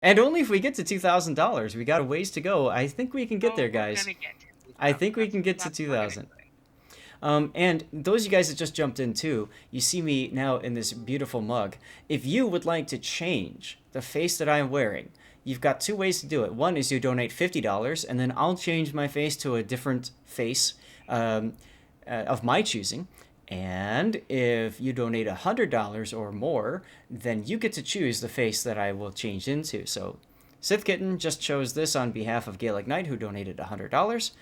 And only if we get to $2,000. We got a ways to go. I think we can get Oh, there, we're guys. gonna get to I 2,000. think we can get to That's what I'm 2,000. doing. And those of you guys that just jumped in too, you see me now in this beautiful mug. If you would like to change the face that I'm wearing, you've got two ways to do it. One is you donate $50, and then I'll change my face to a different face of my choosing. And if you donate $100 or more, then you get to choose the face that I will change into. So Sith Kitten just chose this on behalf of Gaelic Knight, who donated $100.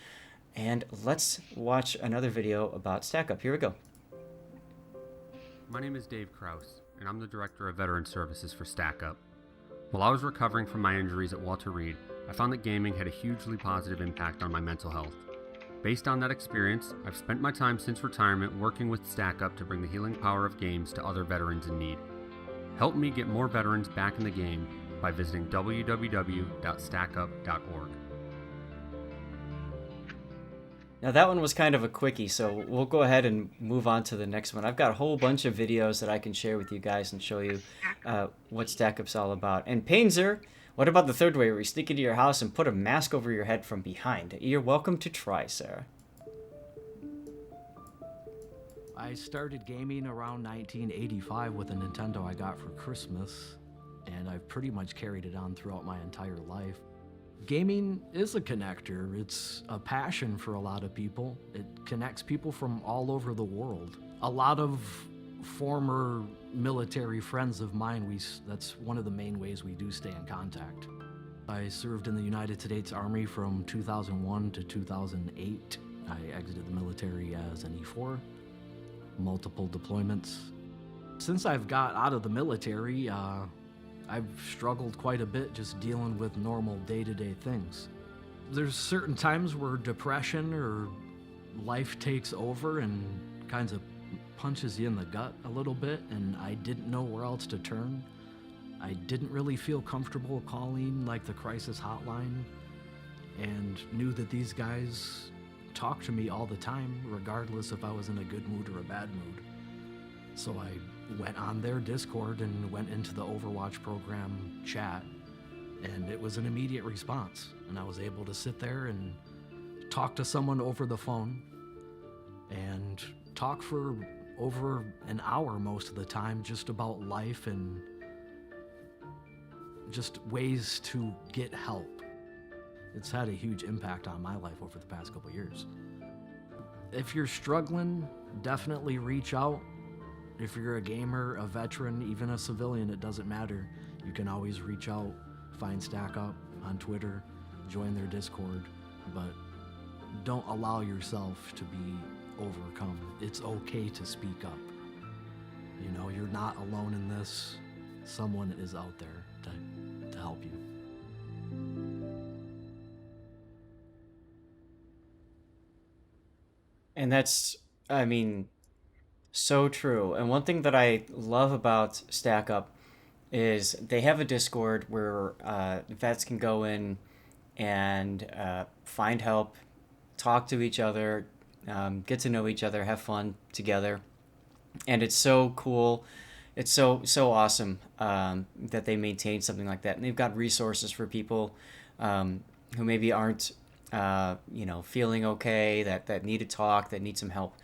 And let's watch another video about StackUP. Here we go. My name is Dave Kraus, and I'm the Director of Veteran Services for StackUP. While I was recovering from my injuries at Walter Reed, I found that gaming had a hugely positive impact on my mental health. Based on that experience, I've spent my time since retirement working with StackUP to bring the healing power of games to other veterans in need. Help me get more veterans back in the game by visiting www.stackup.org. Now that one was kind of a quickie, so we'll go ahead and move on to the next one. I've got a whole bunch of videos that I can share with you guys and show you what StackUp's all about. And Painzer, what about the third way where you sneak into your house and put a mask over your head from behind? You're welcome to try, Sarah. I started gaming around 1985 with a Nintendo I got for Christmas, and I've pretty much carried it on throughout my entire life. Gaming is a connector. It's a passion for a lot of people. It connects people from all over the world. A lot of former military friends of mine, that's one of the main ways we do stay in contact. I served in the United States Army from 2001 to 2008. I exited the military as an E4, multiple deployments. Since I've got out of the military, I've struggled quite a bit just dealing with normal day-to-day things. There's certain times where depression or life takes over and kinds of punches you in the gut a little bit, and I didn't know where else to turn. I didn't really feel comfortable calling like the crisis hotline, and knew that these guys talked to me all the time, regardless if I was in a good mood or a bad mood. So I went on their Discord and went into the Overwatch program chat, and it was an immediate response. And I was able to sit there and talk to someone over the phone and talk for over an hour most of the time just about life and just ways to get help. It's had a huge impact on my life over the past couple years. If you're struggling, definitely reach out. If you're a gamer, a veteran, even a civilian, it doesn't matter. You can always reach out, find StackUp on Twitter, join their Discord, but don't allow yourself to be overcome. It's okay to speak up. You know, you're not alone in this. Someone is out there to help you. And that's, I mean, so true. And one thing that I love about StackUp is they have a Discord where vets can go in and find help, talk to each other, get to know each other, have fun together. And it's so cool. It's so awesome that they maintain something like that. And they've got resources for people who maybe aren't, feeling okay, that need to talk, that need some help.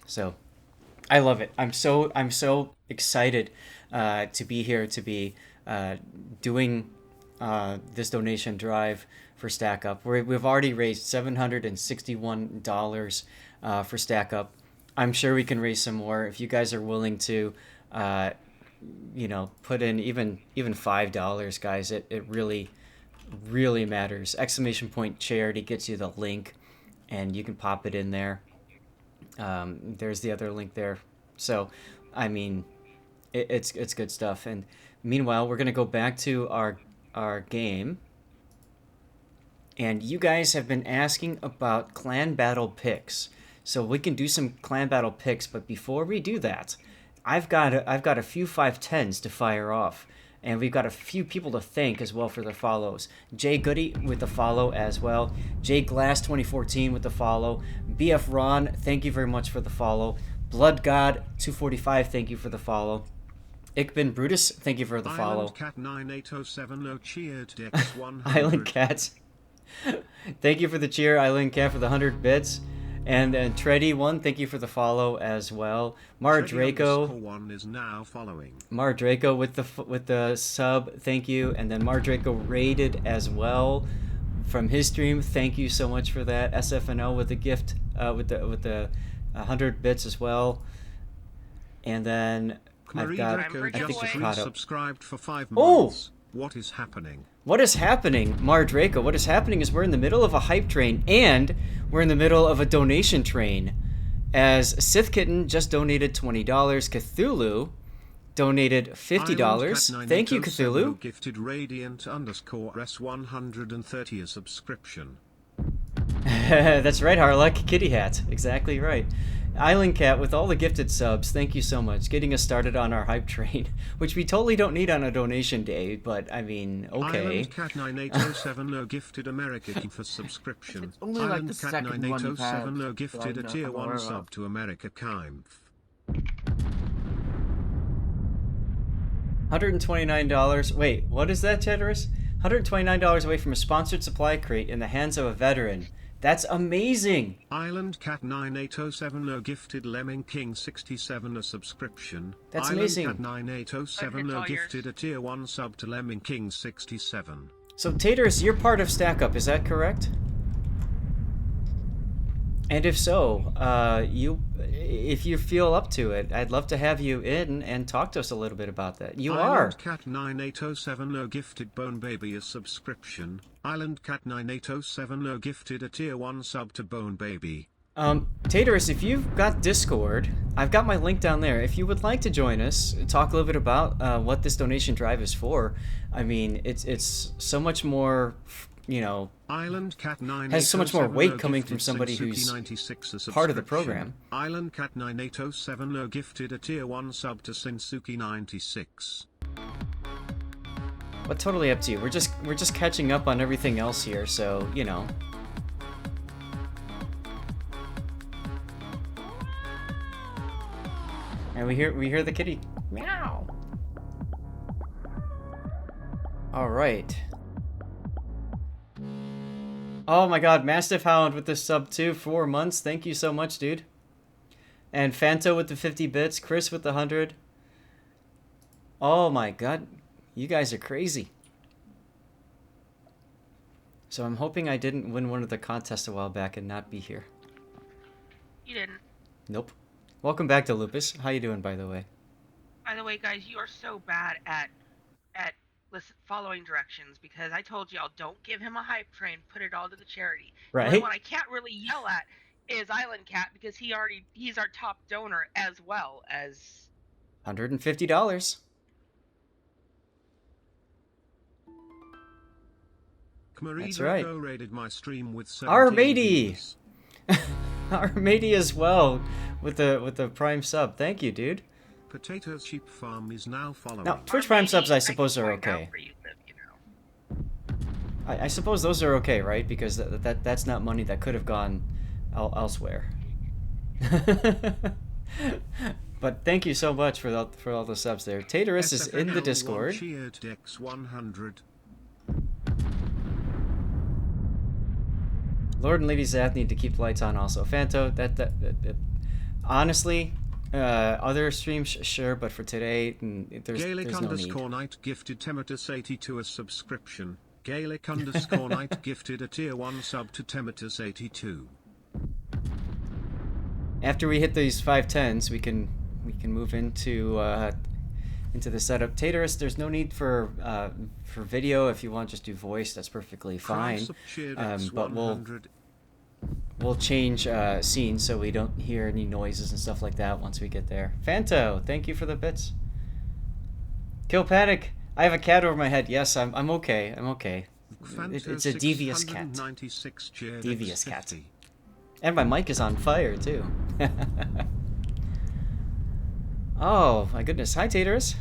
So I love it. I'm so excited to be here to be doing this donation drive for StackUp. We've already raised $761 for StackUp. I'm sure we can raise some more if you guys are willing to, put in even $5, guys. It really matters. Exclamation point charity gets you the link, and you can pop it in there. There's the other link there. So, I mean, it's good stuff. And meanwhile, we're gonna go back to our game. And you guys have been asking about clan battle picks, so we can do some clan battle picks. But before we do that, I've got a few 510s to fire off. And we've got a few people to thank as well for their follows. Jay Goody with the follow as well. Jay Glass 2014 with the follow. BF Ron, thank you very much for the follow. Blood God 245, thank you for the follow. Ickbin Brutus, thank you for the follow. Island Cat 98070 cheered Dex 100. Island Cats. Thank you for the cheer, Island Cat, for the 100 bits. And Treddy1, thank you for the follow as well. Mar Draco. One is now following. Mar Draco with the sub, thank you. And then Mar Draco raided as well from his stream. Thank you so much for that. SFNO with the gift, with the 100 bits as well. And then I've got, I think we're caught up. Subscribed for 5 months. What is happening? What is happening, Mar Draco? What is happening is we're in the middle of a hype train, and we're in the middle of a donation train. As Sith Kitten just donated $20, Cthulhu donated $50. Thank you, Cthulhu. Gifted Radiant _ S130 a subscription. That's right, Harlock. Kitty Hat. Exactly right. Island Cat with all the gifted subs, thank you so much. Getting us started on our hype train, which we totally don't need on a donation day, but I mean, okay. Island Cat 98070 gifted America for subscription. It's only like Island the Cat second one you've had, 98070 gifted a tier 1 sub to America Kaimf. $129. Wait, what is that, Tatoress? $129 away from a sponsored supply crate in the hands of a veteran. That's amazing! Island Cat 98070 gifted Lemming King 67 a subscription. That's Island amazing. Cat 98070 gifted a tier 1 sub to Lemming King 67. So Tatoress, you're part of StackUP, is that correct? And if so, if you feel up to it, I'd love to have you in and talk to us a little bit about that. You are. Island Cat 98070 gifted Bone Baby a subscription. Island Cat 98070 gifted a tier 1 sub to Bone Baby. Tatoress, if you've got Discord, I've got my link down there. If you would like to join us, talk a little bit about what this donation drive is for. I mean, it's so much more, you know, Island Cat has so much more weight coming from somebody who's part of the program. Island Cat 98070 gifted a tier 1 sub to Sinsuki 96. But totally up to you. We're just catching up on everything else here, so you know. And we hear the kitty. Meow. All right. Oh my god, Mastiff Hound with the sub 2, 4 months. Thank you so much, dude. And Fanto with the 50 bits, Chris with the 100. Oh my god, you guys are crazy. So I'm hoping I didn't win one of the contests a while back and not be here. You didn't. Nope. Welcome back to Lupus. How you doing, by the way? By the way, guys, you are so bad at following directions, because I told y'all don't give him a hype train, put it all to the charity. Right. The only one I can't really yell at is Island Cat, because he's our top donor as well as $150. That's right. Rated my stream with Our matey! Our matey as well with the Prime sub. Thank you, dude. Potato Sheep Farm is now following. Now, Twitch Prime subs, I suppose, are okay. I suppose those are okay, right? Because that's not money that could have gone elsewhere. But thank you so much for all the subs there. Tatoress is in the Discord. Dex 100. Lord and Lady Zath need to keep the lights on also. Fanto, that honestly, other streams, sure, but for today, there's no need. Knight gifted Tematus 82 a subscription. Gaelic Knight gifted a tier 1 sub to Tematus 82. After we hit these 510s, we can move into the setup. Tatoress, there's no need for video. If you want, just do voice. That's perfectly fine. But we'll change scenes so we don't hear any noises and stuff like that once we get there. Fanto, thank you for the bits. Kill Panic. I have a cat over my head. Yes, I'm okay. I'm okay. It's a devious cat. Devious cat. And my mic is on fire too. Oh my goodness. Hi, Tatoress.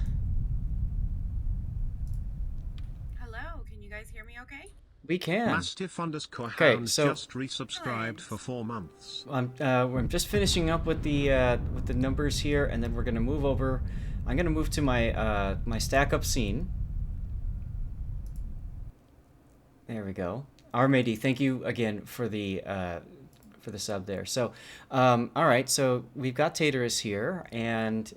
Hello, can you guys hear me okay? We can. Mastiff _ Okay, so just resubscribed for 4 months. I'm just finishing up with the numbers here, and then we're gonna move over I'm going to move to my StackUP scene. There we go. Armady, thank you again for the sub there. So, all right. So we've got Tatoress here, and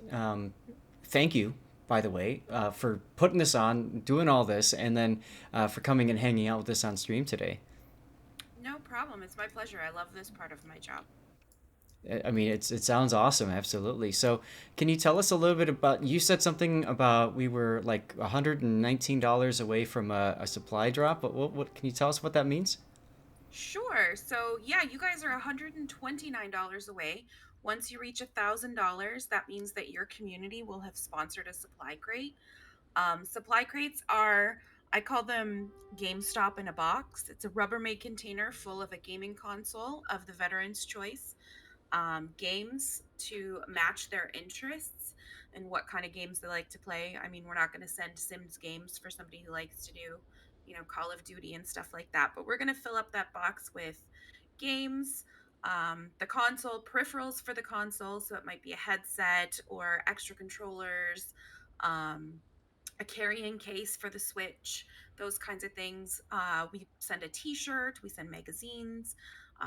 thank you, by the way, for putting this on, doing all this, and then for coming and hanging out with us on stream today. No problem. It's my pleasure. I love this part of my job. I mean, it sounds awesome, absolutely. So, can you tell us a little bit about? You said something about we were like $119 away from a supply drop. But what can you tell us what that means? Sure. So, yeah, you guys are $129 away. Once you reach $1,000, that means that your community will have sponsored a supply crate. Supply crates are, I call them GameStop in a box. It's a Rubbermaid container full of a gaming console of the veteran's choice, games to match their interests and what kind of games they like to play. I mean, we're not going to send Sims games for somebody who likes to do, Call of Duty and stuff like that, but we're going to fill up that box with games, the console, peripherals for the console. So it might be a headset or extra controllers, um, a carrying case for the Switch, those kinds of things. We send a T-shirt, we send magazines.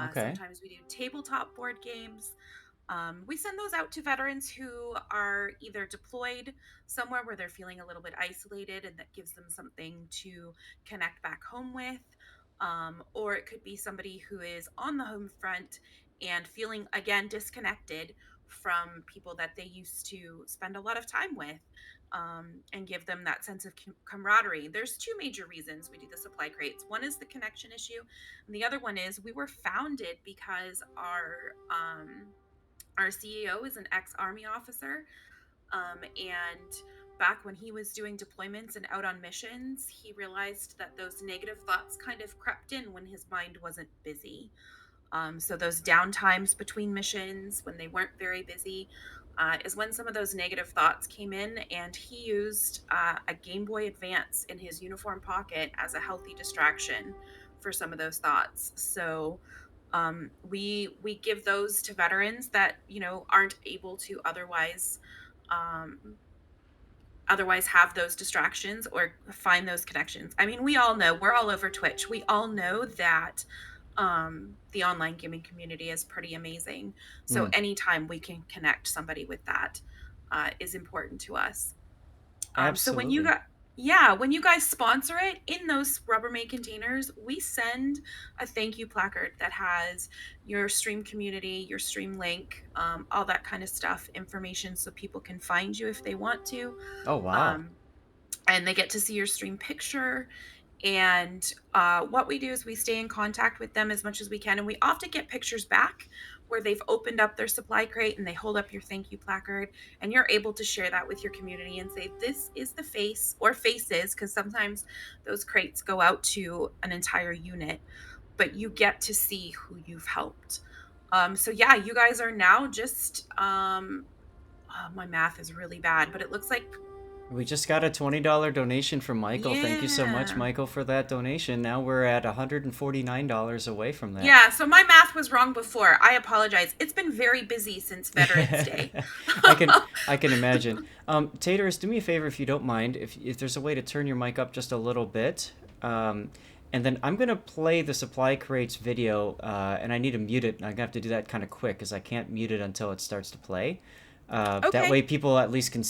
Okay. Sometimes we do tabletop board games. We send those out to veterans who are either deployed somewhere where they're feeling a little bit isolated, and that gives them something to connect back home with. Or it could be somebody who is on the home front and feeling, again, disconnected from people that they used to spend a lot of time with, and give them that sense of camaraderie. There's two major reasons we do the supply crates. One is the connection issue, and the other one is we were founded because our CEO is an ex-Army officer, and back when he was doing deployments and out on missions, he realized that those negative thoughts kind of crept in when his mind wasn't busy. So those downtimes between missions when they weren't very busy is when some of those negative thoughts came in, and he used a Game Boy Advance in his uniform pocket as a healthy distraction for some of those thoughts. So we give those to veterans that aren't able to um, otherwise have those distractions or find those connections. I mean, we all know, we're all over Twitch. We all know that the online gaming community is pretty amazing. So Mm, anytime we can connect somebody with that is important to us. So absolutely. when you guys sponsor it in those Rubbermaid containers, we send a thank you placard that has your stream community, your stream link, all that kind of stuff, information so people can find you if they want to. Oh wow. Um, and they get to see your stream picture. And what we do is we stay in contact with them as much as we can. And we often get pictures back where they've opened up their supply crate and they hold up your thank you placard. And you're able to share that with your community and say, this is the face or faces, because sometimes those crates go out to an entire unit, but you get to see who you've helped. So yeah, you guys are now just, my math is really bad, but it looks like, We just got a $20 donation from Michael. Thank you so much, yeah. Michael, for that donation. Now we're at $149 away from that. Yeah, so my math was wrong before. I apologize. It's been very busy since Veterans Day. I can imagine. Tatoress, do me a favor if you don't mind, if there's a way to turn your mic up just a little bit. And then I'm gonna play the supply crates video, and I need to mute it. And I'm gonna have to do that kind of quick because I can't mute it until it starts to play. That Okay. way people at least can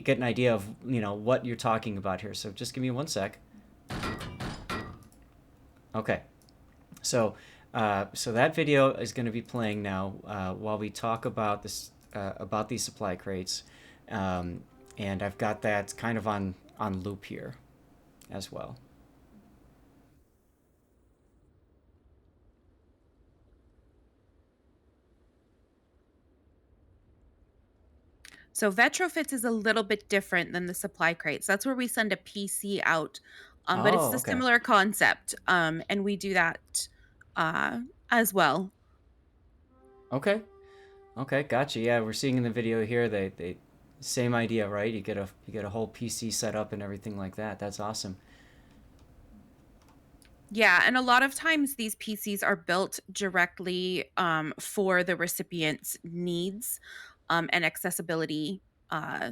get an idea of what you're talking about here. So just give me one sec. Okay. So, so that video is going to be playing now while we talk about this about these supply crates, and I've got that kind of on loop here as well. So Retrofits is a little bit different than the supply crates. That's where we send a PC out. But it's Oh, the okay. similar concept. And we do that as well. Okay. Okay, gotcha. Yeah, we're seeing in the video here they same idea, right? You get a whole PC set up and everything like that. That's awesome. Yeah, and a lot of times these PCs are built directly for the recipient's needs and accessibility uh,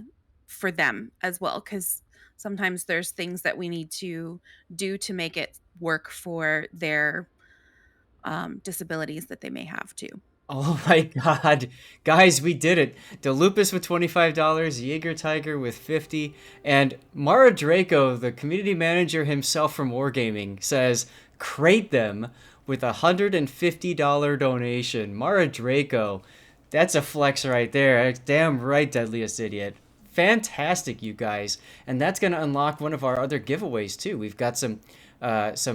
for them as well, because sometimes there's things that we need to do to make it work for their disabilities that they may have too. Oh my God, guys, we did it! DeLupus with $25, Jaeger Tiger with 50, and Mara Draco, the community manager himself from Wargaming, says crate them with a $150 donation. Mara Draco, that's a flex right there. Damn right, Deadliest Idiot. Fantastic, you guys, and that's gonna unlock one of our other giveaways too. We've got some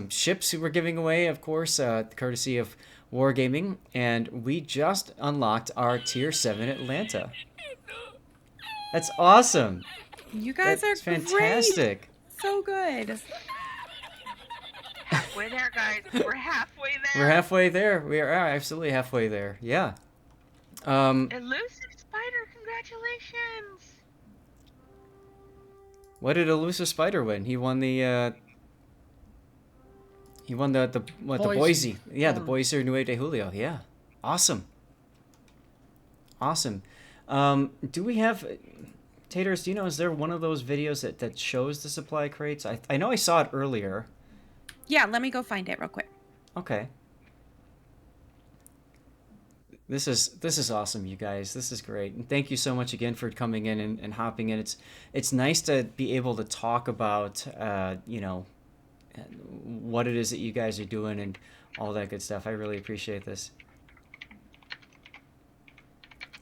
ships we're giving away, of course, courtesy of Wargaming, and we just unlocked our Tier 7 Atlanta. That's awesome. You guys That's are fantastic. Great. So good. Halfway there, guys. We're halfway there. We're halfway there. We are absolutely halfway there. Yeah. Elusive Spider, congratulations. What did Elusive Spider win? He won the the Boise. Yeah, the Boise Nueve de Julio. Yeah. Awesome. Awesome. Do we have Tators, do you know, is there one of those videos that shows the supply crates? I know I saw it earlier. Yeah, let me go find it real quick. Okay. This is awesome, you guys. This is great. And thank you so much again for coming in and hopping in. It's nice to be able to talk about what it is that you guys are doing and all that good stuff. I really appreciate this.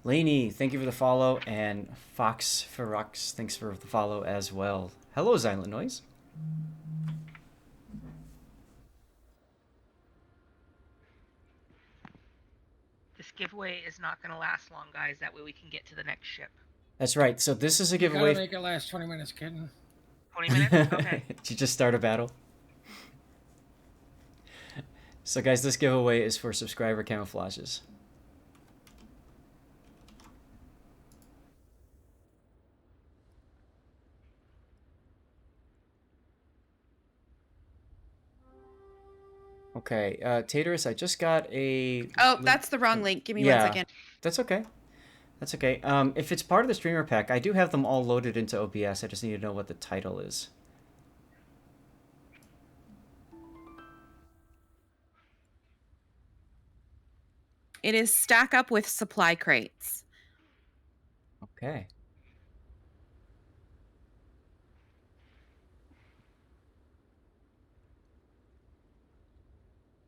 Lainey, thank you for the follow, and Fox Ferrux, thanks for the follow as well. Hello, Silent Noise. This giveaway is not going to last long, guys. That way we can get to the next ship. That's right. So this is a giveaway. You gotta make it last 20 minutes, kitten. 20 minutes? Okay. Did you just start a battle? So guys, this giveaway is for subscriber camouflages. Okay, Tatoress, I just got a... Oh, that's the wrong link. Give me 1 second. That's okay. That's okay. If it's part of the streamer pack, I do have them all loaded into OBS. I just need to know what the title is. It is StackUP with supply crates. Okay.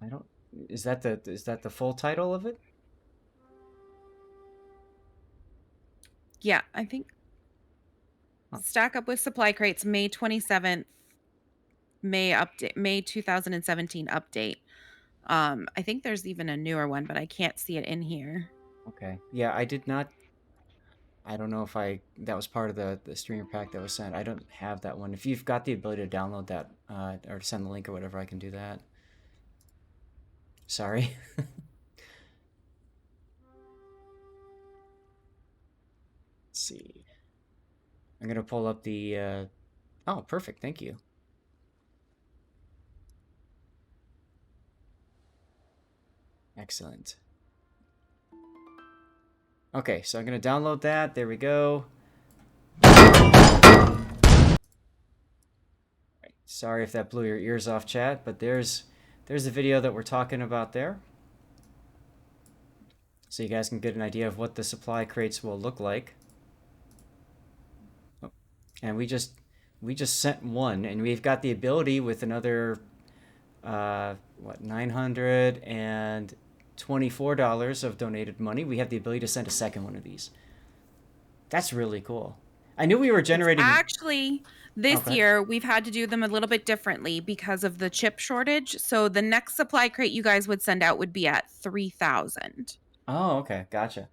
I don't... Is that the full title of it? Yeah, I think. Huh. StackUP with supply crates, May 27th, May 2017 update. I think there's even a newer one, but I can't see it in here. Okay. Yeah, I did not... I don't know if that was part of the streamer pack that was sent. I don't have that one. If you've got the ability to download that or send the link or whatever, I can do that. Sorry. Let's see. I'm going to pull up the... Oh, perfect. Thank you. Excellent. Okay, so I'm going to download that. There we go. Sorry if that blew your ears off, chat, but there's the video that we're talking about there. So you guys can get an idea of what the supply crates will look like. Oh, and we just sent one, and we've got the ability with another $924 of donated money. We have the ability to send a second one of these. That's really cool. I knew we were generating... Actually, this year we've had to do them a little bit differently because of the chip shortage. So the next supply crate you guys would send out would be at 3,000. Oh, okay. Gotcha.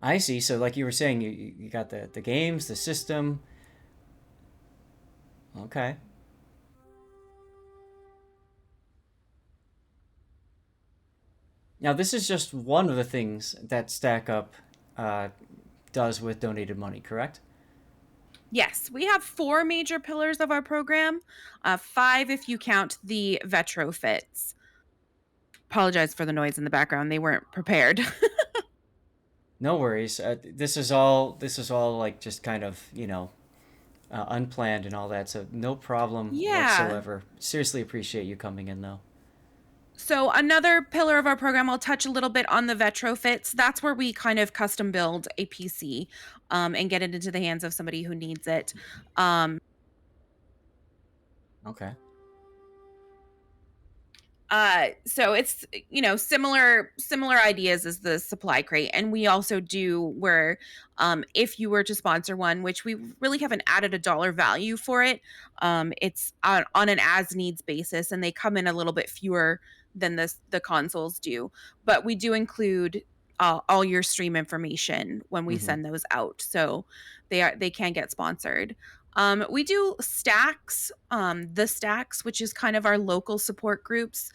I see. So like you were saying, you got the games, the system. Okay. Now, this is just one of the things that StackUP does with donated money, correct? Yes, we have 4 major pillars of our program, 5 if you count the Retrofits. apologize for the noise in the background. They weren't prepared. No worries. This is all like just kind of unplanned and all that, so no problem Yeah. whatsoever. Seriously appreciate you coming in though. So another pillar of our program, I'll touch a little bit on the Retrofits. That's where we kind of custom build a PC and get it into the hands of somebody who needs it. Um, Okay. so it's similar ideas as the supply crate, and we also do where if you were to sponsor one, which we really haven't added a dollar value for it, it's on an as needs basis, and they come in a little bit fewer than the consoles do, but we do include all your stream information when we Mm-hmm. send those out, so they can get sponsored. We do Stacks, the Stacks, which is kind of our local support groups.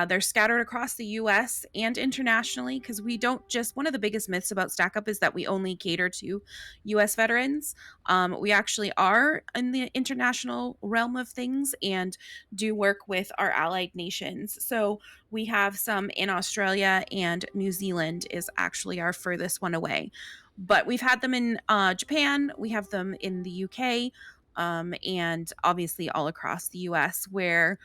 They're scattered across the US and internationally because we don't just, one of the biggest myths about StackUp is that we only cater to US veterans. We actually are in the international realm of things and do work with our allied nations. So we have some in Australia, and New Zealand is actually our furthest one away. But we've had them in Japan, we have them in the UK, and obviously all across the US, where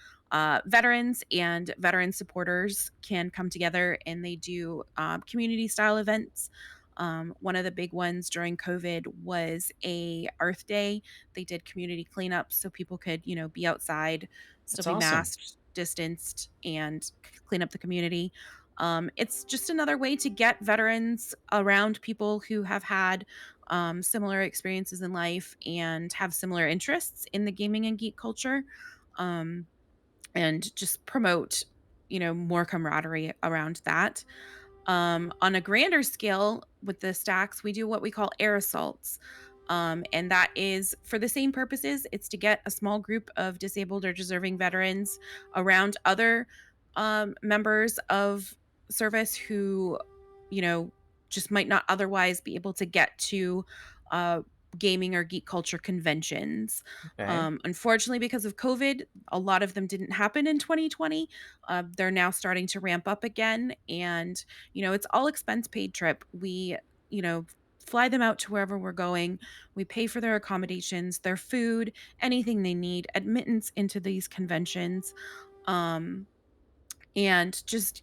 veterans and veteran supporters can come together and they do community style events. One of the big ones during COVID was a Earth Day. They did community cleanups so people could, be outside, still That's be awesome. masked, distanced, and clean up the community. It's just another way to get veterans around people who have had similar experiences in life and have similar interests in the gaming and geek culture, um, and just promote, more camaraderie around that. On a grander scale with the stacks, we do what we call air assaults. And that is for the same purposes. It's to get a small group of disabled or deserving veterans around other members of service who, you know, just might not otherwise be able to get to uh, gaming or geek culture conventions. Okay. Unfortunately, because of COVID, a lot of them didn't happen in 2020. They're now starting to ramp up again. And, it's all expense paid trip. We, you know, fly them out to wherever we're going. We pay for their accommodations, their food, anything they need, admittance into these conventions. Um, and just,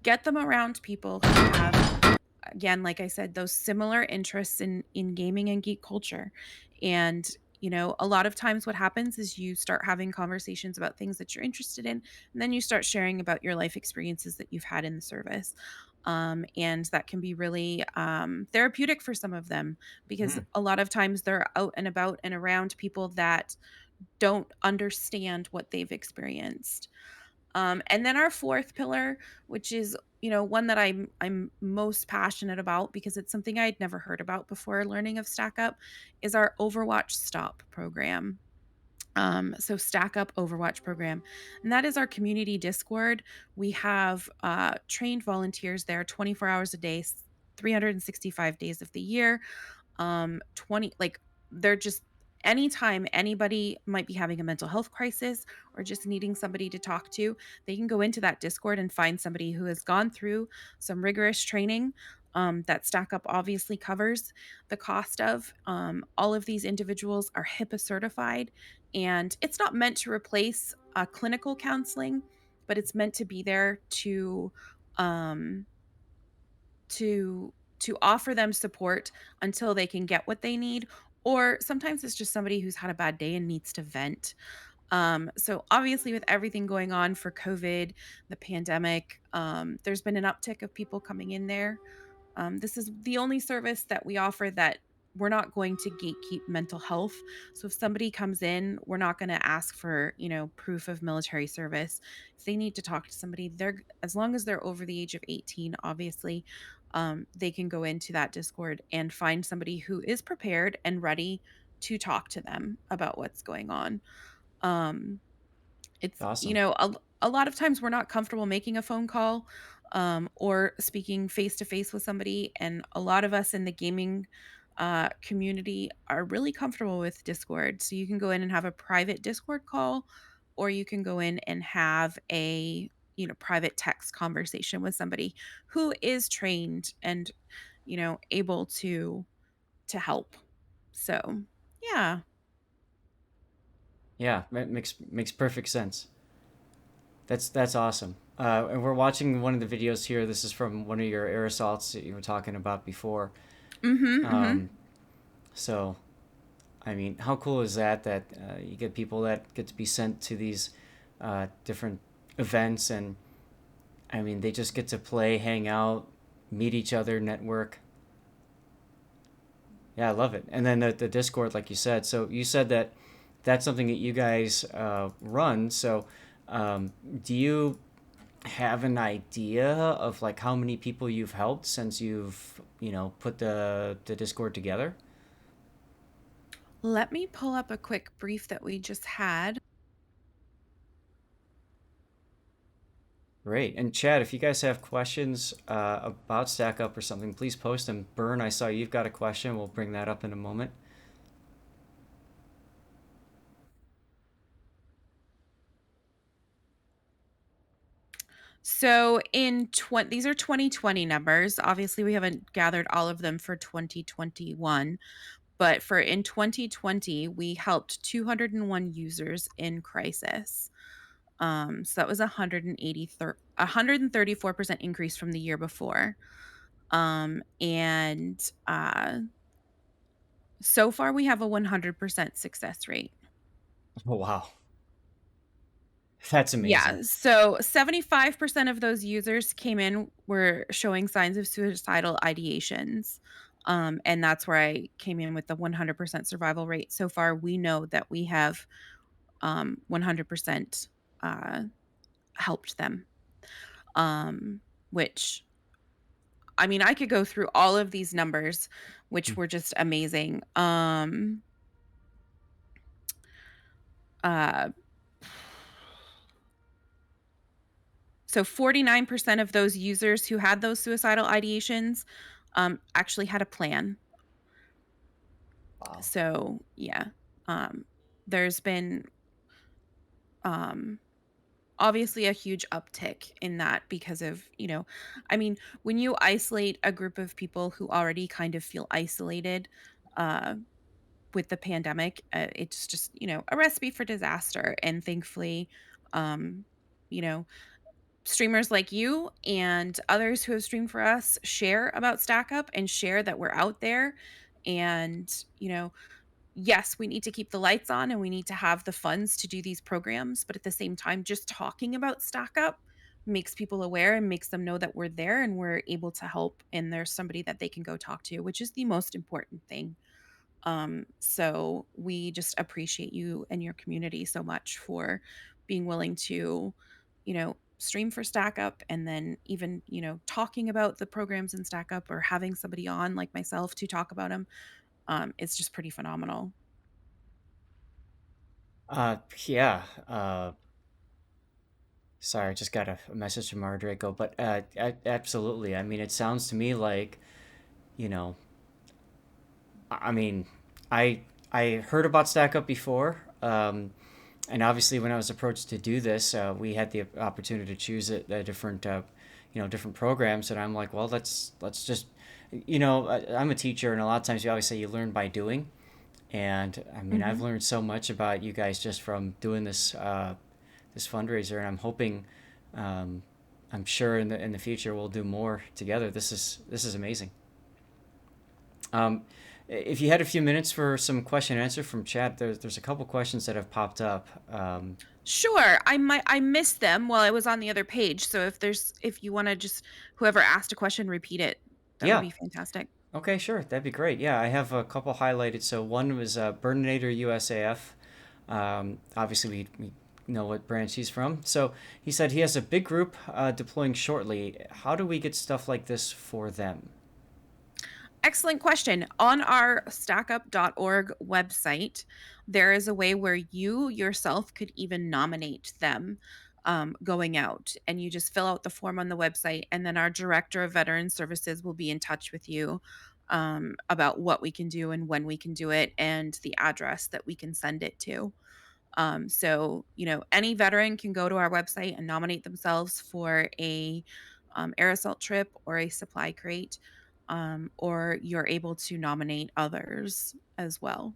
get them around people who have, again, like I said, those similar interests in gaming and geek culture. And, a lot of times what happens is you start having conversations about things that you're interested in, and then you start sharing about your life experiences that you've had in the service. And that can be really therapeutic for some of them, because Mm. a lot of times they're out and about and around people that don't understand what they've experienced. And then our fourth pillar, which is, one that I'm most passionate about because it's something I'd never heard about before learning of StackUp, is our Overwatch Stop program. So StackUp Overwatch program, and that is our community Discord. We have trained volunteers there 24 hours a day, 365 days of the year. 20, like, they're just, anytime anybody might be having a mental health crisis or just needing somebody to talk to, they can go into that Discord and find somebody who has gone through some rigorous training that StackUp obviously covers the cost of. All of these individuals are HIPAA certified, and it's not meant to replace clinical counseling, but it's meant to be there um, to offer them support until they can get what they need, or sometimes it's just somebody who's had a bad day and needs to vent. So obviously with everything going on for COVID, the pandemic, there's been an uptick of people coming in there. This is the only service that we offer that we're not going to gatekeep mental health. So if somebody comes in, we're not going to ask for, proof of military service. If they need to talk to somebody, they're, as long as they're over the age of 18, obviously, they can go into that Discord and find somebody who is prepared and ready to talk to them about what's going on. Um, it's, Awesome. a lot of times we're not comfortable making a phone call or speaking face to face with somebody. And a lot of us in the gaming community are really comfortable with Discord. So you can go in and have a private Discord call, or you can go in and have a private text conversation with somebody who is trained and, able to help. So, yeah. Yeah, makes perfect sense. That's awesome. And we're watching one of the videos here. This is from one of your air assaults that you were talking about before. Mhm. Mhm. Um, so, I mean, how cool is that? That you get people that get to be sent to these different events, and I mean, they just get to play, hang out, meet each other, network. Yeah, I love it. And then the Discord, like you said. So you said that that's something that you guys run. So do you have an idea of like how many people you've helped since you've put the Discord together? Let me pull up a quick brief that we just had. Great. And Chad, if you guys have questions about StackUp or something, please post them. Bern, I saw you've got a question. We'll bring that up in a moment. So these are 2020 numbers. Obviously, we haven't gathered all of them for 2021, but for in 2020, we helped 201 users in crisis. So that was 134% increase from the year before. And so far, we have a 100% success rate. Oh, wow. That's amazing. Yeah, so 75% of those users were showing signs of suicidal ideations. And that's where I came in with the 100% survival rate. So far, we know that we have 100% uh, helped them, which, I mean, I could go through all of these numbers, which were just amazing. Uh, So 49% of those users who had those suicidal ideations actually had a plan. Wow. So yeah, there's been um, obviously a huge uptick in that because of, I mean, when you isolate a group of people who already kind of feel isolated uh, with the pandemic, it's just, a recipe for disaster. And thankfully, um, you know, streamers like you and others who have streamed for us share about StackUp and share that we're out there. And, yes, we need to keep the lights on and we need to have the funds to do these programs. But at the same time, just talking about StackUp makes people aware and makes them know that we're there and we're able to help. And there's somebody that they can go talk to, which is the most important thing. So we just appreciate you and your community so much for being willing to, stream for StackUp and then even, talking about the programs in StackUp or having somebody on like myself to talk about them. It's just pretty phenomenal. Yeah. Sorry, I just got a message from our Draco, but absolutely. I mean, it sounds to me like, you know, I mean, I I heard about StackUp before, and obviously when I was approached to do this, we had the opportunity to choose different, different programs, and I'm like, well, let's just, I'm a teacher, and a lot of times you always say you learn by doing, and I mean, I've Hmm. learned so much about you guys just from doing this fundraiser, and I'm hoping, um, I'm sure in the future we'll do more together. This is amazing. Um, if you had a few minutes for some question and answer from chat, there's a couple questions that have popped up. Sure, I missed them while I was on the other page. So if you want to just whoever asked a question repeat it, that would Yeah. be fantastic. Okay, sure. That'd be great. Yeah, I have a couple highlighted. So one was Burninator USAF. Obviously, we know what branch he's from. So he said he has a big group deploying shortly. How do we get stuff like this for them? Excellent question. On our stackup.org website, there is a way where you yourself could even nominate them going out. And you just fill out the form on the website, and then our director of veteran services will be in touch with you about what we can do and when we can do it and the address that we can send it to. So, any veteran can go to our website and nominate themselves for a air assault trip or a supply crate, or you're able to nominate others as well.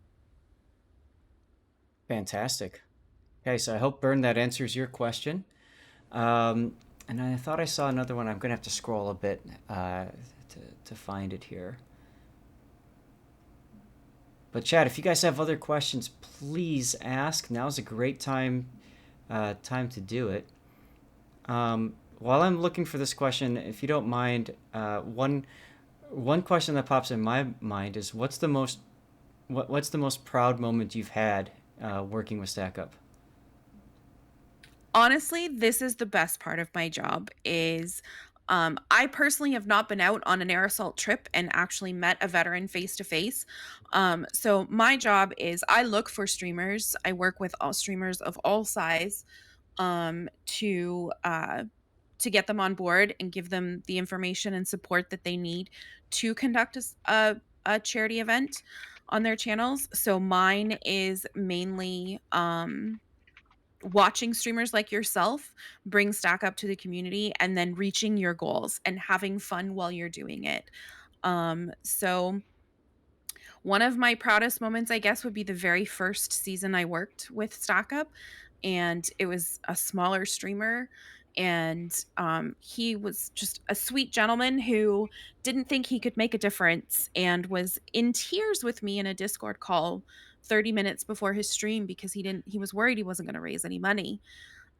Fantastic. Okay, so I hope, Bern, that answers your question. Um, and I thought I saw another one. I'm going to have to scroll a bit to find it here. But Chad, if you guys have other questions, please ask. Now's a great time to do it. While I'm looking for this question, if you don't mind, one question that pops in my mind is what's the most proud moment you've had working with StackUp? Honestly, this is the best part of my job is I personally have not been out on an air assault trip and actually met a veteran face to face. So my job is I look for streamers. I work with all streamers of all size, to get them on board and give them the information and support that they need to conduct a charity event on their channels. So mine is mainly watching streamers like yourself bring stack up to the community and then reaching your goals and having fun while you're doing it. So one of my proudest moments, I guess, would be the very first season I worked with StackUp, and it was a smaller streamer. And he was just a sweet gentleman who didn't think he could make a difference and was in tears with me in a Discord call 30 minutes before his stream because he was worried he wasn't going to raise any money.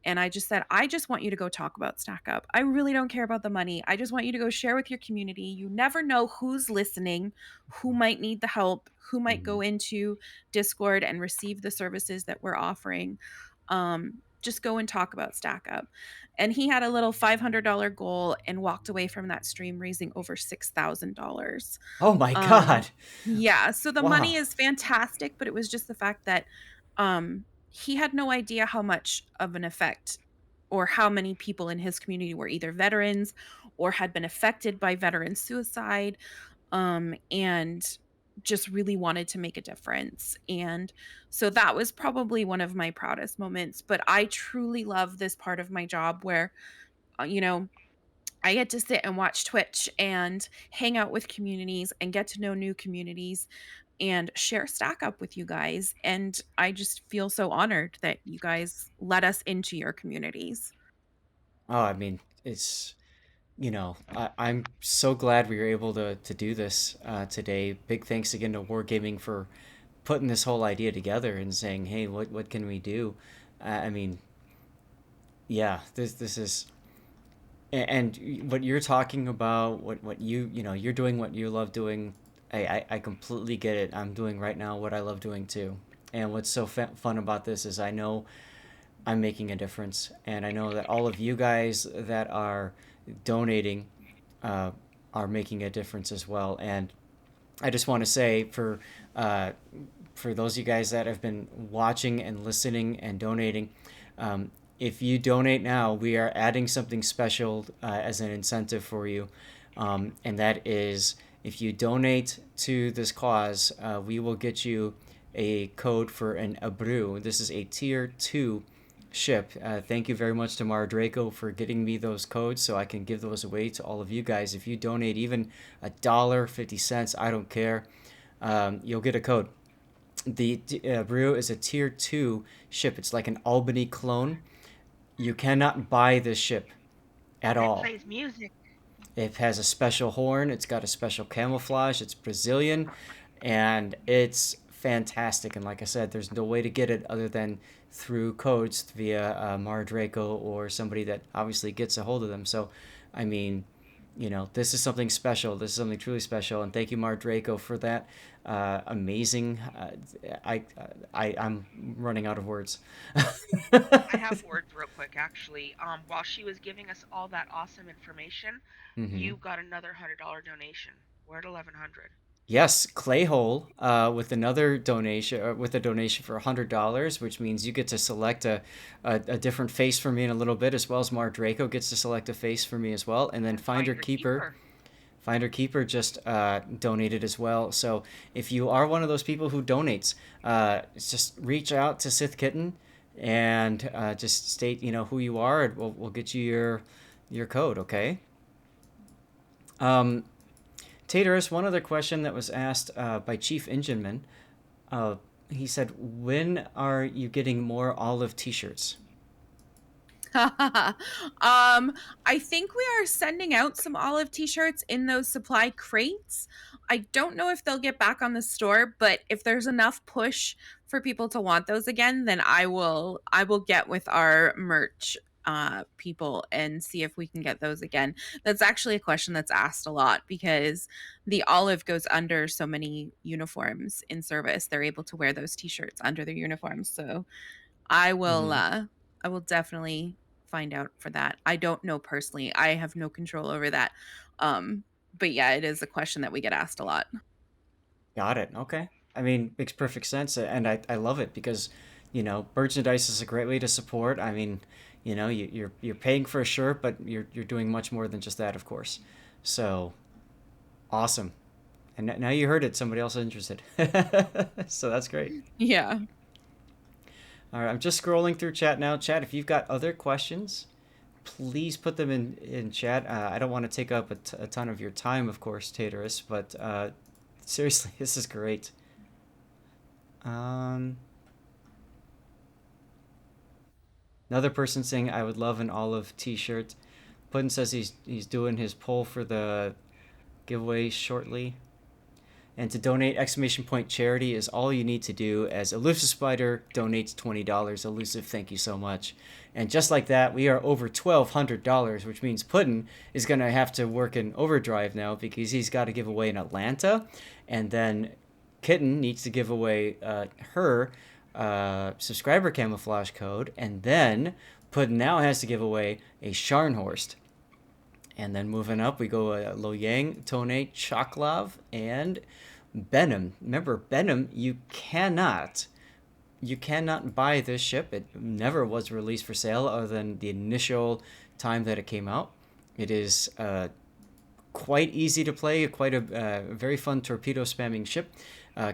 And I just said, I just want you to go talk about StackUp. I really don't care about the money. I just want you to go share with your community. You never know who's listening, who might need the help, who might go into Discord and receive the services that we're offering. Just go and talk about StackUp. And he had a little $500 goal and walked away from that stream raising over $6,000. Oh my Um, God! yeah, so the Wow. money is fantastic, but it was just the fact that he had no idea how much of an effect or how many people in his community were either veterans or had been affected by veteran suicide, and just really wanted to make a difference. And so that was probably one of my proudest moments. But I truly love this part of my job where, uh, you know, I get to sit and watch Twitch and hang out with communities and get to know new communities and share stack up with you guys. And I just feel so honored that you guys let us into your communities. Oh, I mean, I'm so glad we were able to do this today. Big thanks again to Wargaming for putting this whole idea together and saying, hey, what can we do? I mean, yeah, this is, and what you're talking about, what you're doing what you love doing. I completely get it. I'm doing right now what I love doing too. And what's so fun about this is I know I'm making a difference, and I know that all of you guys that are donating uh, are making a difference as well. And I just want to say for those of you guys that have been watching and listening and donating, if you donate now, we are adding something special as an incentive for you, and that is if you donate to this cause, we will get you a code for a brew. This is a tier 2 ship. Thank you very much to Mara Draco for getting me those codes so I can give those away to all of you guys. If you donate even $1.50, I don't care, you'll get a code. The brew is a tier 2 ship. It's like an Albany clone. You cannot buy this ship at It all. plays music. It has a special horn. It's got a special camouflage. It's Brazilian, and it's fantastic. And like I said, there's no way to get it other than through codes via Mara Draco or somebody that obviously gets a hold of them. So, I mean, this is something special. This is something truly special. And thank you, Mara Draco, for that. Amazing. I'm running out of words. I have words real quick, actually. While she was giving us all that awesome information, hmm you got another $100 donation. We're at 1100. Yes, Clayhole, with another donation, with a donation for $100, which means you get to select a different face for me in a little bit, as well as Mark Draco gets to select a face for me as well, and then Finder Keeper. Finder Keeper just donated as well. So if you are one of those people who donates, just reach out to Sith Kitten. and just state, who you are, and we'll get you your code, okay? Tatoress, one other question that was asked by Chief Engineman. He said, when are you getting more olive t-shirts? I think we are sending out some olive t-shirts in those supply crates. I don't know if they'll get back on the store, but if there's enough push for people to want those again, then I will get with our merch people and see if we can get those again. That's actually a question that's asked a lot because the olive goes under so many uniforms in service. They're able to wear those t-shirts under their uniforms. So I will Mm-hmm. I will definitely find out for that. I don't know personally. I have no control over that. But yeah, it is a question that we get asked a lot. Got it. Okay. I mean, makes perfect sense, and I love it because, merchandise is a great way to support. I mean, you're paying for a shirt, but you're doing much more than just that, of course. So awesome. And now you heard it. Somebody else is interested. So that's great. Yeah. All right. I'm just scrolling through chat now. Chat, if you've got other questions, please put them in chat. I don't want to take up a ton of your time, of course, Tatoress, but seriously, this is great. Um, Another person saying, I would love an olive t-shirt. Puddin says he's doing his poll for the giveaway shortly. And to donate, exclamation point charity is all you need to do, as Elusive Spider donates $20. Elusive, thank you so much. And just like that, we are over $1,200, which means Puddin is going to have to work in overdrive now because he's got to give away an Atlanta. And then Kitten needs to give away her subscriber camouflage code. And then Puddin now has to give away a Scharnhorst. And then moving up, we go Lo Yang, Tone, Choklav, and Benham. Remember, Benham, you cannot buy this ship. It never was released for sale other than the initial time that it came out. It is quite easy to play, quite a very fun torpedo spamming ship,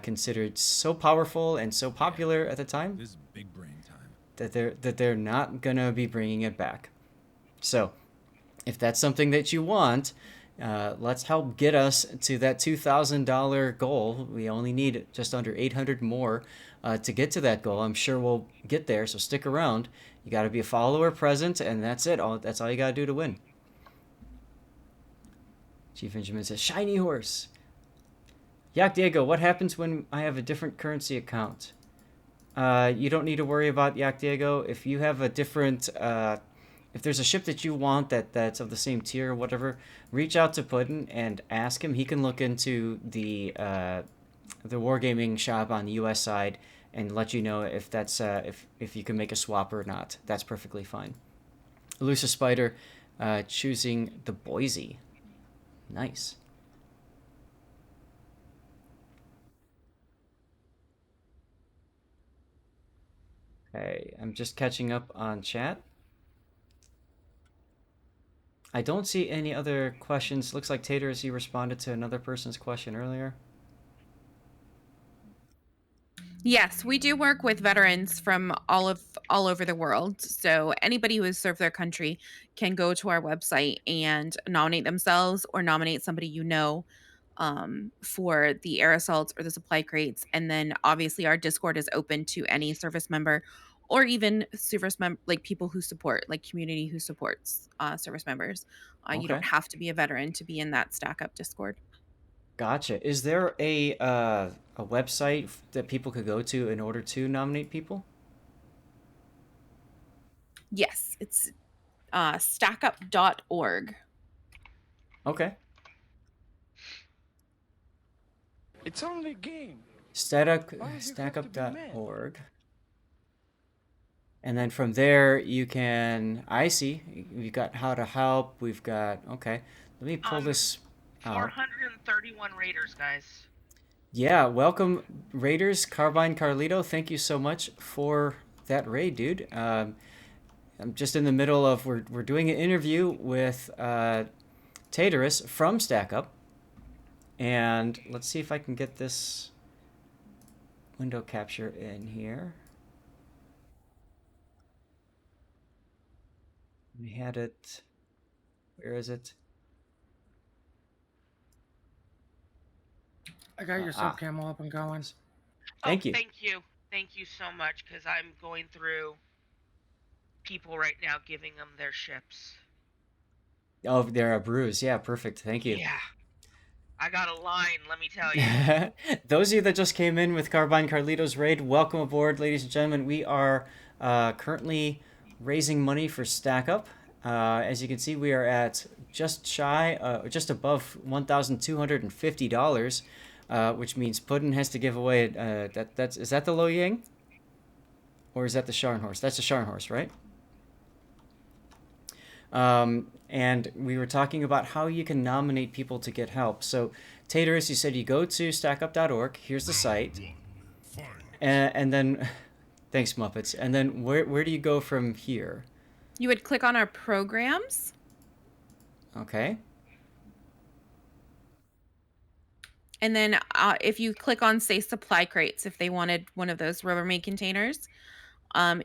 considered so powerful and so popular at the time. This is big brain time. That they're not gonna be bringing it back. So, if that's something that you want, let's help get us to that $2,000 goal. We only need just under 800 more to get to that goal. I'm sure we'll get there, so stick around. You got to be a follower present, and that's it. That's all you got to do to win. Chief Benjamin says, shiny horse. Yak Diego, what happens when I have a different currency account? You don't need to worry about Yak Diego. If you have a different... if there's a ship that you want that's of the same tier or whatever, reach out to Puddin and ask him. He can look into the Wargaming shop on the U.S. side and let you know if that's if you can make a swap or not. That's perfectly fine. Elusive Spider choosing the Boise. Nice. Okay, I'm just catching up on chat. I don't see any other questions. Looks like Tatoress, you responded to another person's question earlier. Yes, we do work with veterans from all over the world. So anybody who has served their country can go to our website and nominate themselves or nominate somebody for the air assaults or the supply crates. And then obviously our Discord is open to any service member or even service like people who support, like community who supports service members. You Okay. don't have to be a veteran to be in that StackUP Discord. Gotcha. Is there a website that people could go to in order to nominate people? Yes, it's StackUp.org. Okay. It's only a game. StackUp.org. And then from there, you can... I see. We've got how to help. We've got... Okay. Let me pull this out. 431 raiders, guys. Yeah, welcome, Raiders. Carbine Carlito, thank you so much for that raid, dude. I'm just in the middle of... We're doing an interview with Tatoress from StackUp. And let's see if I can get this window capture in here. We had it. Where is it? I got your sub camel up and going. Thank you. Thank you. Thank you so much, because I'm going through people right now giving them their ships. Oh, there are brews. Yeah, perfect. Thank you. Yeah. I got a line, let me tell you. Those of you that just came in with Carbine Carlito's Raid, welcome aboard, ladies and gentlemen. We are currently raising money for StackUP. As you can see, we are at just above $1,250, which means Puddin has to give away. Is that the Lo Ying? Or is that the Scharnhorst? That's the Scharnhorst, right? And we were talking about how you can nominate people to get help. So, Tatoress, you said you go to StackUp.org. Here's the site. And then, thanks, Muppets. And then where do you go from here? You would click on our programs. Okay. And then if you click on, say, supply crates, if they wanted one of those Rubbermaid containers,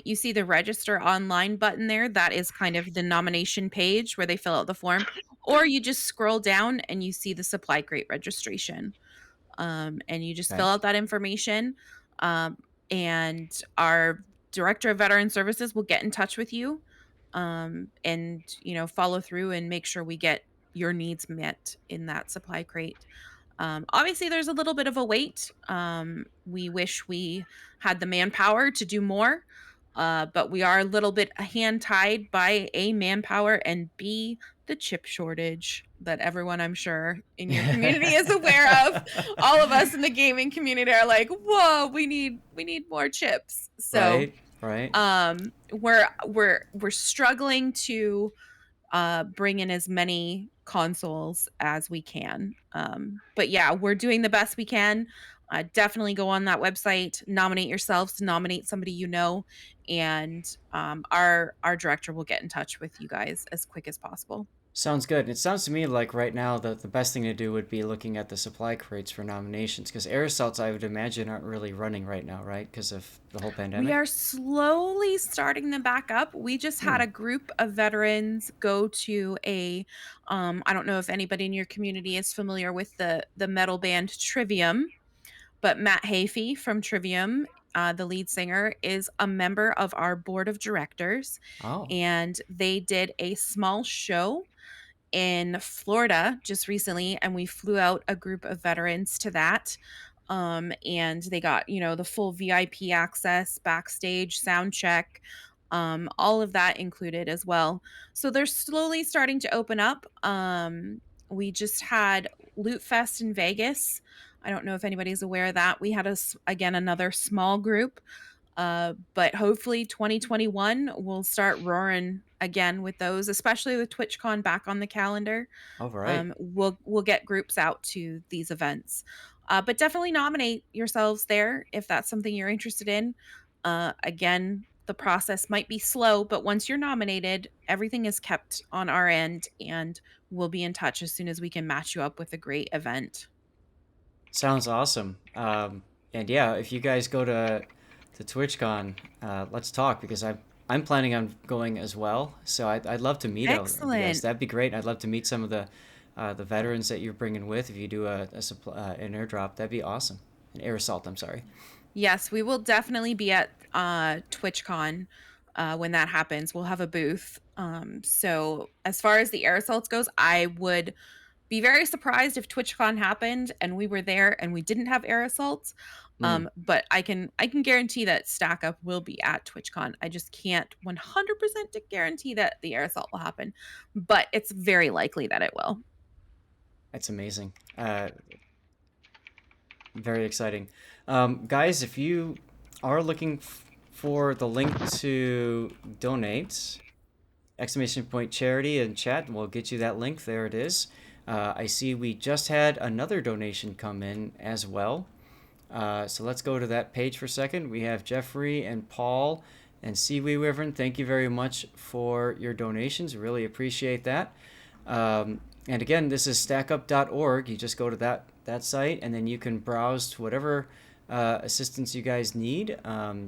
you see the register online button there. That is kind of the nomination page where they fill out the form. Or you just scroll down and you see the supply crate registration. And you just fill out that information. And our director of veteran services will get in touch with you and, follow through and make sure we get your needs met in that supply crate. Obviously, there's a little bit of a wait. We wish we had the manpower to do more, but we are a little bit hand-tied by A, manpower, and B, the chip shortage that everyone, I'm sure, in your community is aware of. All of us in the gaming community are like, whoa, we need more chips. So, right. We're struggling to bring in as many consoles as we can. But yeah, we're doing the best we can. Definitely go on that website, nominate yourselves, nominate somebody you know, and our director will get in touch with you guys as quick as possible. Sounds good. It sounds to me like right now the best thing to do would be looking at the supply crates for nominations, because air assaults, I would imagine, aren't really running right now, right? Because of the whole pandemic. We are slowly starting them back up. We just had a group of veterans go to a, I don't know if anybody in your community is familiar with the metal band Trivium, but Matt Hafey from Trivium, the lead singer, is a member of our board of directors. Oh. And they did a small show in Florida just recently, and we flew out a group of veterans to that. And they got, the full VIP access, backstage, sound check, all of that included as well. So they're slowly starting to open up. We just had Loot Fest in Vegas. I don't know if anybody's aware of that. We had again another small group. But hopefully 2021 we'll start roaring again with those, especially with TwitchCon back on the calendar. All right. We'll get groups out to these events. But definitely nominate yourselves there if that's something you're interested in. Again, the process might be slow, but once you're nominated, everything is kept on our end, and we'll be in touch as soon as we can match you up with a great event. Sounds awesome. And yeah, if you guys go to TwitchCon, let's talk, because I'm planning on going as well. So I'd love to meet you guys. That'd be great. I'd love to meet some of the veterans that you're bringing with. If you do an airdrop, that'd be awesome. An air assault, I'm sorry. Yes, we will definitely be at TwitchCon when that happens. We'll have a booth. So as far as the air assaults goes, I would be very surprised if TwitchCon happened and we were there and we didn't have air assaults. But I can guarantee that StackUp will be at TwitchCon. I just can't 100% guarantee that the air assault will happen, but it's very likely that it will. That's amazing. Very exciting. Guys, if you are looking for the link to donate, !charity in chat, we'll get you that link. There it is. I see we just had another donation come in as well. So let's go to that page for a second. We have Jeffrey and Paul and Seawee Wyvern. Thank you very much for your donations. Really appreciate that. And again, this is StackUp.org. You just go to that site, and then you can browse to whatever assistance you guys need.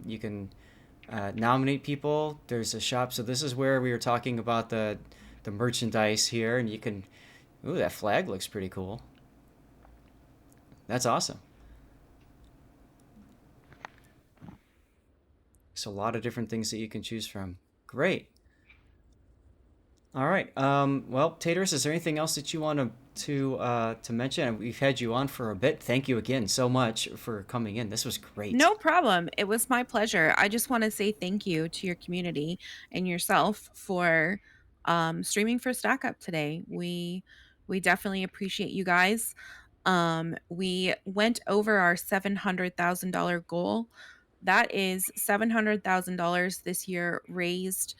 You can nominate people. There's a shop. So this is where we were talking about the merchandise here, and you can. Ooh, that flag looks pretty cool. That's awesome. So a lot of different things that you can choose from. Great. All right. Well, Tatoress, is there anything else that you want to mention? We've had you on for a bit. Thank you again so much for coming in. This was great. No problem. It was my pleasure. I just want to say thank you to your community and yourself for streaming for StackUp today. We definitely appreciate you guys. We went over our $700,000 goal. That is $700,000 this year raised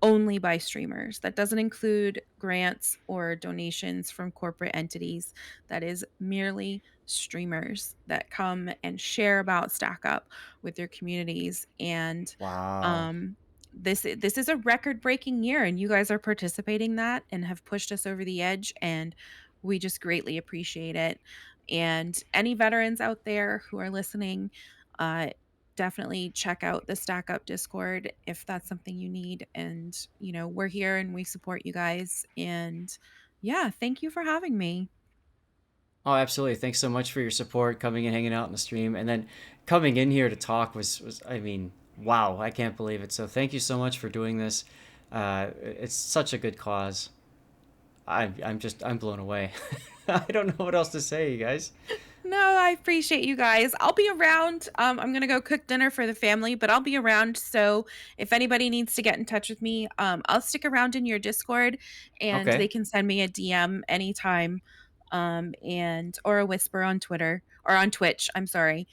only by streamers. That doesn't include grants or donations from corporate entities. That is merely streamers that come and share about StackUp with their communities. And Wow. um, this is a record breaking year, and you guys are participating in that and have pushed us over the edge. And we just greatly appreciate it. And any veterans out there who are listening, uh, definitely check out the StackUp Discord if that's something you need. And, we're here and we support you guys. And yeah, thank you for having me. Oh, absolutely. Thanks so much for your support, coming and hanging out in the stream, and then coming in here to talk was I mean, wow, I can't believe it. So thank you so much for doing this. It's such a good cause. I'm blown away. I don't know what else to say, you guys. No, I appreciate you guys. I'll be around. I'm gonna go cook dinner for the family, but I'll be around. So if anybody needs to get in touch with me, I'll stick around in your Discord, and Okay. they can send me a DM anytime, and or a whisper on Twitter or on Twitch. I'm sorry,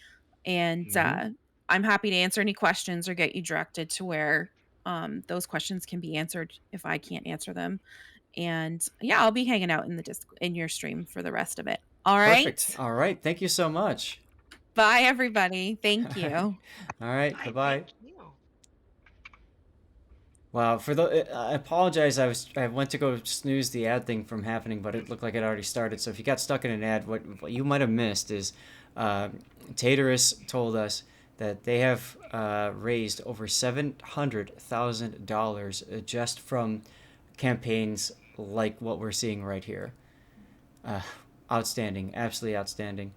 and Hmm. I'm happy to answer any questions or get you directed to where those questions can be answered if I can't answer them. And yeah, I'll be hanging out in the in your stream for the rest of it. All Perfect. right. All right. Thank you so much. Bye, everybody. Thank All right. you. All right. Hi, Bye-bye. thank you. Wow, I apologize. I went to go snooze the ad thing from happening, but it looked like it already started. So if you got stuck in an ad, what you might have missed is uh, Tatoress told us that they have raised over $700,000 just from campaigns like what we're seeing right here. Uh, Outstanding, absolutely outstanding.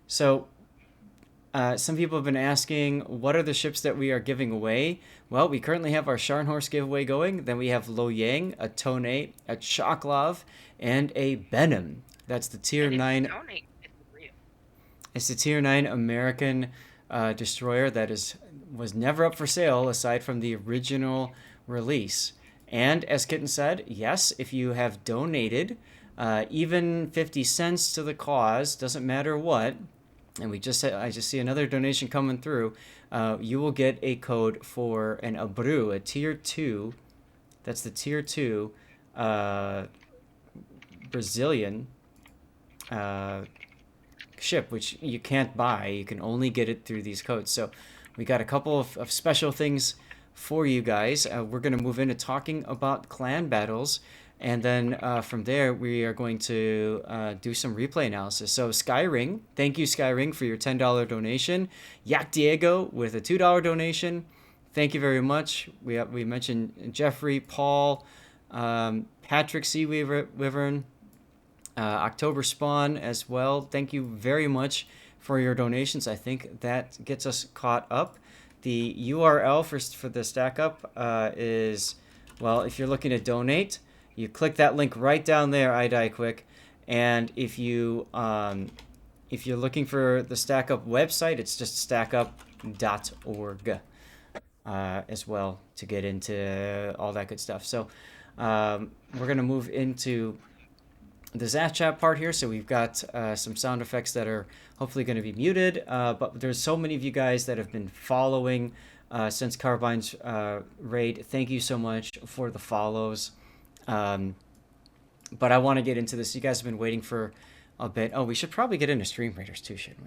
So some people have been asking, what are the ships that we are giving away? Well, we currently have our Scharnhorst giveaway going. Then we have Lo Yang, a Tone, a Choklav, and a Benham. That's the tier And if you 9. donate, it's real. It's the tier 9 American destroyer that was never up for sale aside from the original release. And as Kitten said, yes, if you have donated even 50 cents to the cause, doesn't matter what, and I just see another donation coming through. You will get a code for an Abru, a tier 2. That's the tier 2 Brazilian ship, which you can't buy. You can only get it through these codes. So we got a couple of special things for you guys. We're going to move into talking about clan battles. And then from there, we are going to do some replay analysis. So Skyring, thank you Skyring for your $10 donation. Yak Diego with a $2 donation. Thank you very much. We mentioned Jeffrey, Paul, Patrick C. Wyvern, October Spawn as well. Thank you very much for your donations. I think that gets us caught up. The URL for the StackUp is, well, if you're looking to donate, you click that link right down there, I Die Quick. And if you're looking for the StackUp website, it's just stackup.org as well to get into all that good stuff. So we're going to move into the Zatchat part here. So we've got some sound effects that are hopefully going to be muted. But there's so many of you guys that have been following since Carbine's raid. Thank you so much for the follows. But I want to get into this. You guys have been waiting for a bit. Oh, we should probably get into Stream Raiders too, shouldn't we?